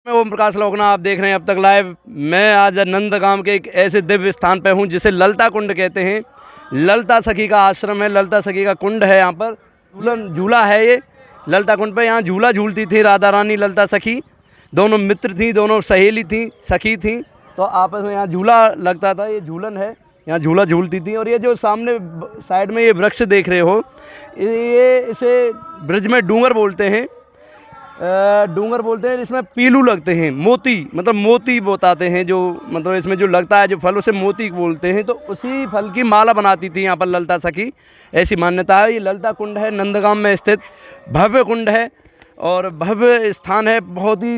ओम प्रकाश लोकना आप देख रहे हैं अब तक लाइव। मैं आज नंदगांव के एक ऐसे दिव्य स्थान पर हूं जिसे ललता कुंड कहते हैं। ललता सखी का आश्रम है, ललता सखी का कुंड है। यहाँ पर झूला है। ये ललता कुंड पर यहाँ झूला झूलती थी राधा रानी ललता सखी। दोनों मित्र थी, दोनों सहेली थी, सखी थी, तो आपस में यहाँ झूला लगता था। ये झूलन है, यहाँ झूला झूलती थी। और ये जो सामने साइड में ये वृक्ष देख रहे हो, ये इसे ब्रज में डूंगर बोलते हैं। डूंगर बोलते हैं। इसमें पीलू लगते हैं, मोती, मतलब मोती बताते हैं, जो मतलब इसमें जो लगता है जो फल उसे मोती बोलते हैं। तो उसी फल की माला बनाती थी यहाँ पर ललता सखी, ऐसी मान्यता है। ये ललता कुंड है, नंदगांव में स्थित भव्य कुंड है और भव्य स्थान है। बहुत ही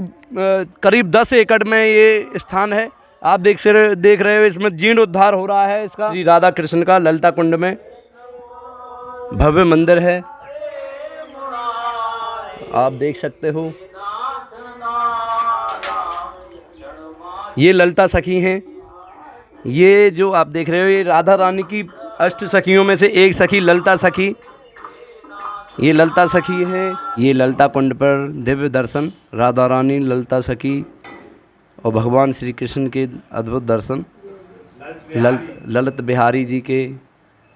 करीब 10 एकड़ में ये स्थान है। आप देख रहे हो इसमें जीर्णोद्धार हो रहा है इसका। श्री राधा कृष्ण का ललता कुंड में भव्य मंदिर है, आप देख सकते हो। ये ललता सखी हैं। ये जो आप देख रहे हो ये राधा रानी की 8 सखियों में से एक सखी ललता सखी, ये ललता सखी है। ये ललता कुंड पर दिव्य दर्शन, राधा रानी ललता सखी और भगवान श्री कृष्ण के अद्भुत दर्शन ललित बिहारी जी के।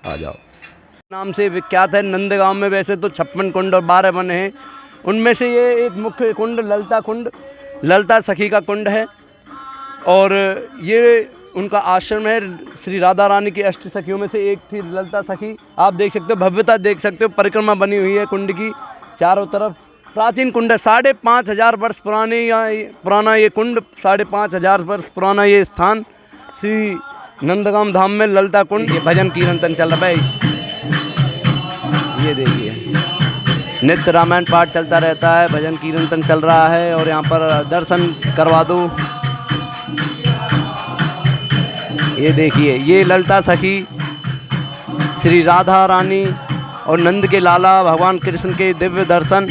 आ जाओ नाम से विख्यात है नंदगांव में। वैसे तो 56 कुंड और 12 वन हैं, उनमें से ये एक मुख्य कुंड ललता कुंड, ललता सखी का कुंड है। और ये उनका आश्रम है। श्री राधा रानी की 8 सखियों में से एक थी ललता सखी। आप देख सकते हो, भव्यता देख सकते हो। परिक्रमा बनी हुई है कुंड की चारों तरफ। प्राचीन कुंड है, 5,500 वर्ष पुराना ये कुंड, 5,500 वर्ष पुराना ये स्थान श्री नंदगांव धाम में ललता कुंड। ये भजन कीर्तन चल रहा है, ये देखिए नित्य रामायण पाठ चलता रहता है, भजन कीर्तन चल रहा है। और यहाँ पर दर्शन करवा दो। ये देखिए ये ललता सखी, श्री राधा रानी और नंद के लाला भगवान कृष्ण के दिव्य दर्शन।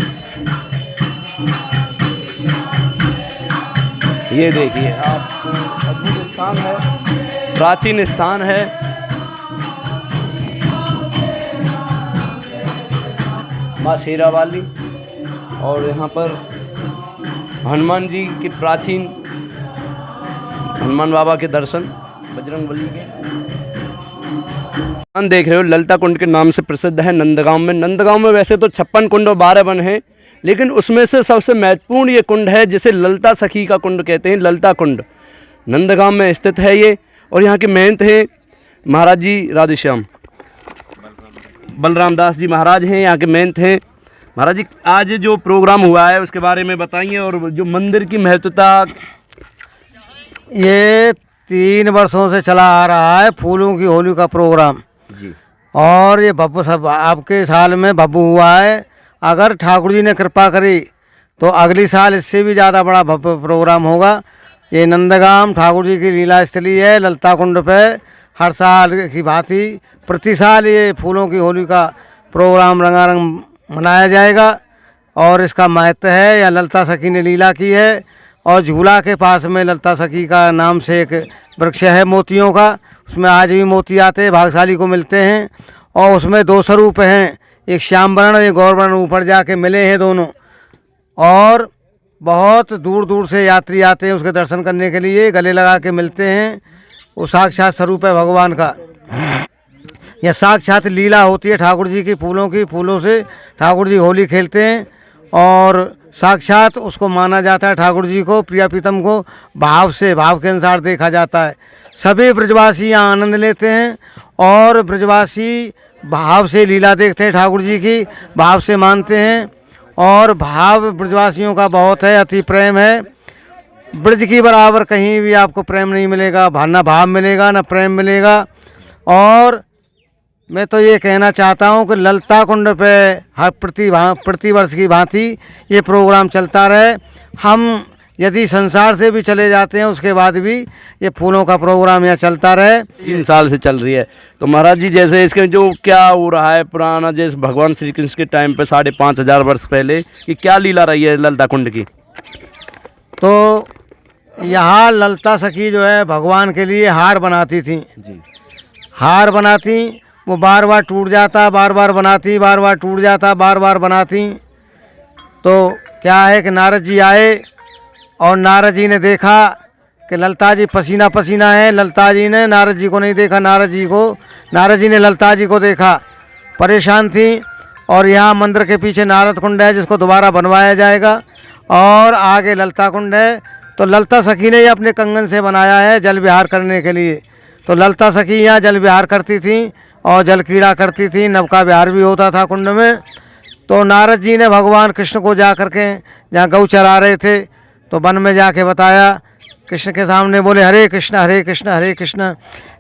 ये देखिए आप, अद्भुत स्थान है, प्राचीन स्थान है। माँ शेरा वाली और यहाँ पर हनुमान जी के प्राचीन हनुमान बाबा के दर्शन, बजरंगबली के देख रहे हो। ललता कुंड के नाम से प्रसिद्ध है नंदगांव में। नंदगांव में वैसे तो 56 कुंड और 12 वन हैं, लेकिन उसमें से सबसे महत्वपूर्ण ये कुंड है जिसे ललता सखी का कुंड कहते हैं। ललता कुंड नंदगांव में स्थित है ये। और यहाँ के महंत हैं महाराज जी राधेश्याम बलराम दास जी महाराज हैं, यहाँ के महंत हैं। महाराज जी आज जो प्रोग्राम हुआ है उसके बारे में बताइए, और जो मंदिर की महत्वता। ये 3 वर्षों से चला आ रहा है फूलों की होली का प्रोग्राम जी। और ये भव्य सब आपके साल में भव्य हुआ है। अगर ठाकुर जी ने कृपा करी तो अगली साल इससे भी ज़्यादा बड़ा भव्य प्रोग्राम होगा। ये नंदगांव ठाकुर जी की लीला स्थली है। ललता कुंड पे हर साल की भांति प्रति साल ये फूलों की होली का प्रोग्राम रंगारंग मनाया जाएगा। और इसका महत्व है, या ललता सखी ने लीला की है। और झूला के पास में ललता सखी का नाम से एक वृक्ष है मोतियों का, उसमें आज भी मोती आते हैं, भाग्यशाली को मिलते हैं। और उसमें 2 स्वरूप हैं, एक श्याम वर्ण एक गौर वर्ण, ऊपर जाके मिले हैं दोनों। और बहुत दूर दूर से यात्री आते हैं उसके दर्शन करने के लिए, गले लगा के मिलते हैं। वो साक्षात स्वरूप है भगवान का। यह साक्षात लीला होती है ठाकुर जी की, फूलों से ठाकुर जी होली खेलते हैं। और साक्षात उसको माना जाता है। ठाकुर जी को, प्रिया प्रीतम को भाव से, भाव के अनुसार देखा जाता है। सभी ब्रजवासी यहाँ आनंद लेते हैं और ब्रजवासी भाव से लीला देखते हैं, ठाकुर जी की भाव से मानते हैं। और भाव ब्रजवासियों का बहुत है, अति प्रेम है। ब्रज की बराबर कहीं भी आपको प्रेम नहीं मिलेगा, ना भाव मिलेगा ना प्रेम मिलेगा। और मैं तो ये कहना चाहता हूँ कि ललता कुंड पे हर प्रति वर्ष की भांति ये प्रोग्राम चलता रहे। हम यदि संसार से भी चले जाते हैं उसके बाद भी ये फूलों का प्रोग्राम यहाँ चलता रहे। 3 साल से चल रही है। तो महाराज जी, जैसे इसके जो क्या हो रहा है पुराना, जैसे भगवान श्री कृष्ण के टाइम पे 5,500 वर्ष पहले कि क्या लीला रही है ललता कुंड की? तो यहाँ ललता सखी जो है भगवान के लिए हार बनाती थी जी। हार बनाती, वो बार बार टूट जाता, बार बार बनाती, बार बार टूट जाता, बार बार बनाती। तो क्या है कि नारद जी आए और नारद जी ने देखा कि ललता जी पसीना पसीना है। ललता जी ने नारद जी को नहीं देखा, नारद जी ने ललता जी को देखा, परेशान थी। और यहाँ मंदिर के पीछे नारद कुंड है जिसको दोबारा बनवाया जाएगा और आगे ललता कुंड है। तो ललता सखी ने ये अपने कंगन से बनाया है जल विहार करने के लिए। तो ललता सखी यहाँ जल विहार करती थी और जल क्रीड़ा करती थी, नवका विहार भी होता था कुंड में। तो नारद जी ने भगवान कृष्ण को जा कर के, जहाँ गौ चरा रहे थे, तो वन में जाके बताया, कृष्ण के सामने बोले हरे कृष्ण हरे कृष्ण हरे कृष्ण।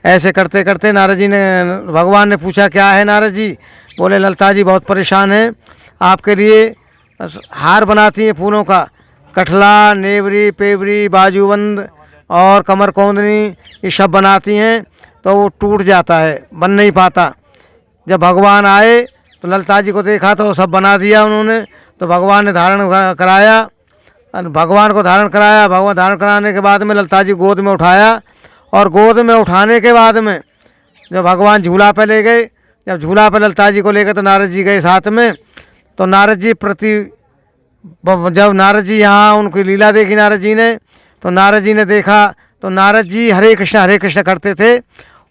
ऐसे करते करते नारद जी ने, भगवान ने पूछा क्या है नारद जी? बोले ललता जी बहुत परेशान हैं, आपके लिए हार बनाती हैं फूलों का, कठला, नेवरी, पेवरी, बाजूबंद और कमर कौंदनी, ये सब बनाती हैं। तो वो टूट जाता है, बन नहीं पाता। जब भगवान आए तो ललता जी को देखा तो सब बना दिया उन्होंने। तो भगवान ने धारण कराया, भगवान को धारण कराया। भगवान धारण कराने के बाद में ललता जी गोद में उठाया और गोद में उठाने के बाद में जब भगवान झूला पे ले गए, जब झूला पे ललता जी को ले गए तो नारद जी गए साथ में। तो नारद जी जब नारद जी यहाँ उनकी लीला देखी नारद जी ने, तो नारद जी ने देखा तो नारद जी हरे कृष्ण करते थे।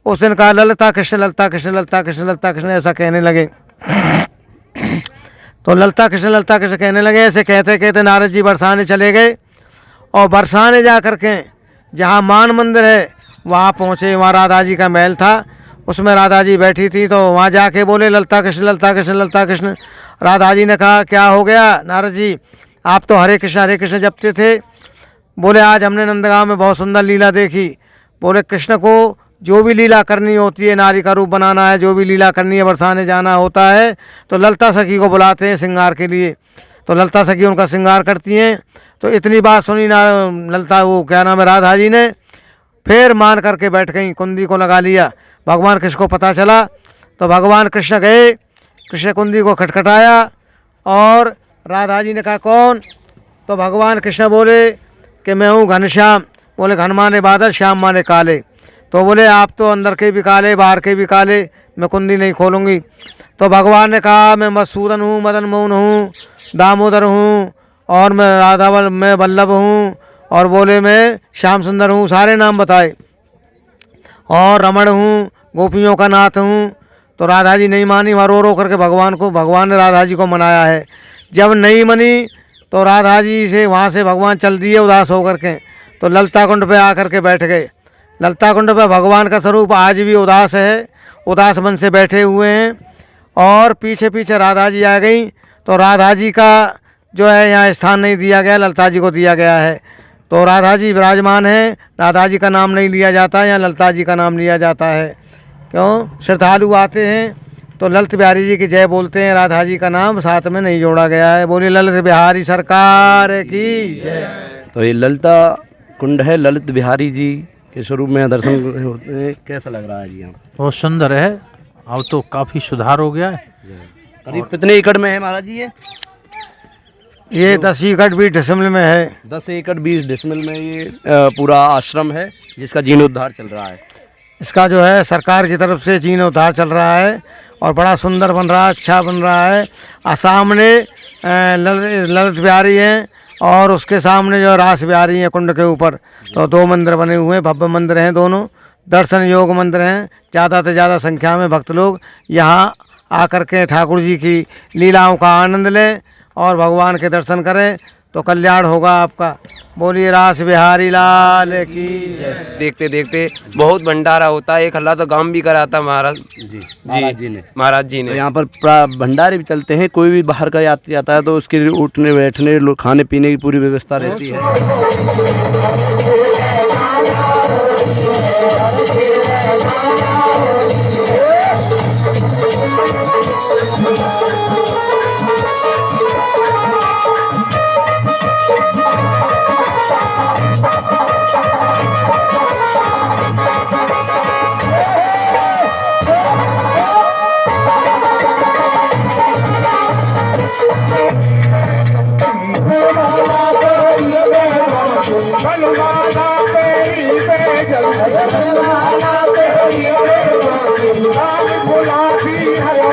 उस दिन कहा ललता कृष्ण ललता कृष्ण ललता कृष्ण ललता कृष्ण ऐसा कहने लगे। तो ललता कृष्ण कहने लगे। ऐसे कहते कहते नारद जी बरसाने चले गए और बरसाने जा कर के जहाँ मान मंदिर है वहाँ पहुँचे। वहाँ राधा जी का महल था, उसमें राधा जी बैठी थी। तो वहाँ जाके बोले ललता कृष्ण ललता कृष्ण ललता कृष्ण। राधा जी ने कहा क्या हो गया नारद जी, आप तो हरे कृष्ण जपते थे। बोले आज हमने नंदगांव में बहुत सुंदर लीला देखी। बोले कृष्ण को जो भी लीला करनी होती है, नारी का रूप बनाना है, जो भी लीला करनी है, बरसाने जाना होता है, तो ललता सखी को बुलाते हैं श्रृंगार के लिए। तो ललता सखी उनका श्रृंगार करती हैं। तो इतनी बात सुनी ललता, वो क्या नाम है, राधा जी ने फिर मान करके बैठ गई, कुंदी को लगा लिया। भगवान कृष्ण को पता चला तो भगवान कृष्ण गए, कृष्ण कुंदी को खटखटाया और राधा जी ने कहा कौन? तो भगवान कृष्ण बोले कि मैं हूँ घनश्याम। बोले घन माने बादल, श्याम माने काले। तो बोले आप तो अंदर के भी काले बाहर के भी काले, मैं कुंडी नहीं खोलूँगी। तो भगवान ने कहा मैं मधुसूदन हूँ, मदन मोहन हूँ, दामोदर हूँ और मैं वल्लभ हूँ और बोले मैं श्याम सुंदर हूँ, सारे नाम बताए। और रमण हूँ, गोपियों का नाथ हूँ। तो राधा जी नहीं मानी, वहाँ रो करके भगवान ने राधा जी को मनाया है। जब नहीं मनी तो राधा जी से वहाँ से भगवान चल दिए उदास होकर के। तो ललता कुंड पे आकर के बैठ गए। ललता कुंड पे भगवान का स्वरूप आज भी उदास है, उदास मन से बैठे हुए हैं। और पीछे पीछे राधा जी आ गई। तो राधा जी का जो है यहाँ स्थान नहीं दिया गया, ललता जी को दिया गया है। तो राधा जी विराजमान हैं, राधा जी का नाम नहीं लिया जाता, यहाँ ललता जी का नाम लिया जाता है। क्यों? श्रद्धालु आते हैं तो ललित बिहारी जी की जय बोलते हैं, राधा जी का नाम साथ में नहीं जोड़ा गया है। बोले ललित बिहारी सरकार की जय। तो ये ललता कुंड है, ललित बिहारी जी के स्वरूप में दर्शन होते हैं। कैसा लग रहा है जी यहाँ? बहुत सुंदर है, अब तो काफ़ी सुधार हो गया है। करीब कितने एकड़ में है महाराज जी ये 10 एकड़ 20 डिसमिल में है। 10 एकड़ 20 डिसमिल में ये पूरा आश्रम है जिसका जीर्णोद्धार चल रहा है। इसका जो है सरकार की तरफ से जीर्णोद्धार चल रहा है और बड़ा सुंदर बन रहा है, अच्छा बन रहा है। सामने ललित बिहारी हैं और उसके सामने जो रास बिहारी हैं कुंड के ऊपर। तो 2 मंदिर बने हुए हैं, भव्य मंदिर हैं दोनों, दर्शन योग मंदिर हैं। ज़्यादा से ज़्यादा संख्या में भक्त लोग यहाँ आकर के ठाकुर जी की लीलाओं का आनंद लें और भगवान के दर्शन करें तो कल्याण होगा आपका। बोलिए रास बिहारी लाल की जय। देखते देखते बहुत भंडारा होता है। एक हल्ला तो गांव भी कराता महाराज जी महाराज जी ने। महाराज जी तो ने। यहाँ पर भंडारे भी चलते हैं। कोई भी बाहर का यात्री आता है तो उसके लिए उठने बैठने खाने पीने की पूरी व्यवस्था रहती है। गुलाबी हरो